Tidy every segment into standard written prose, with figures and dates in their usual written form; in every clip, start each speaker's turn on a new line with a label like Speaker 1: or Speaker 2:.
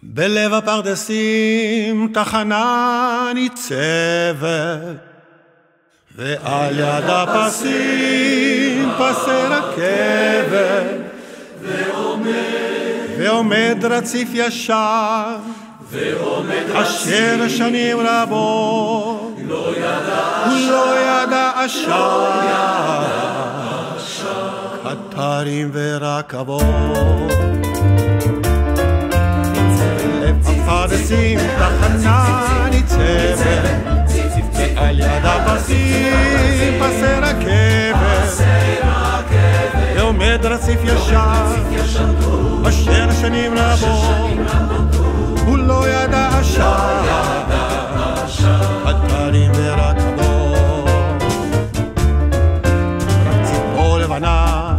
Speaker 1: בלב הפרדסים תחנה ניצבת, ועל יד הפסים פסי רכבת, ועומד רציף ישר, אשר שנים רבות לא ידע אשר, קטרים ורכבות. הפרדסים תחנה ניצבת, ועל יד הפסים פסי רכבת, ועומד רציף ישר, אשר שנים רבות הוא לא ידע אשר, קטרים ורכבות. רק ציפור לבנה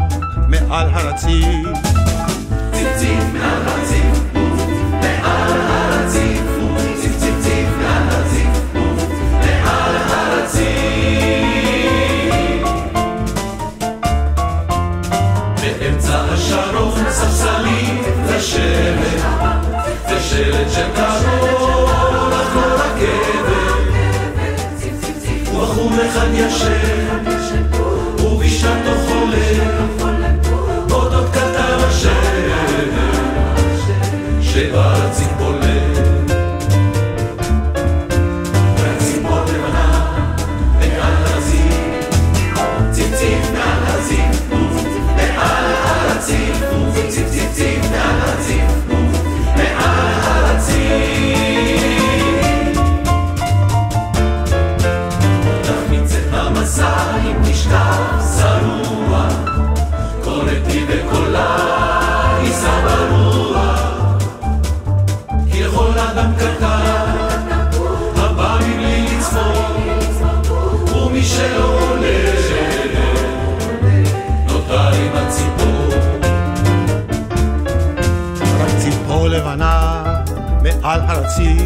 Speaker 1: מעל הרציף,
Speaker 2: ציפציף מעל הרציף, מעל הרציף, ציפציף מעל הרציף, מעל הרציף. באמצע השרון ספסלים ושלט, ושלט של קרוב לחור רכבת, ובחור אחד ישב ובשעתו חולם אודות קטר השלט שבא ציפור לב. ציפור לבנה מעל הרציף, ציפציף מעל הרציף, מעל הרציף, ציפציף מעל הרציף, מעל הרציף. תחמיץ את המסע עם משקף שרוע, קולטי וקולה יישא ברוח, כי לכל אדם קטן הבא מבלי לצפות, ומי שלא עולה נותר עם הציפור.
Speaker 1: רק ציפור לבנה מעל הרציף,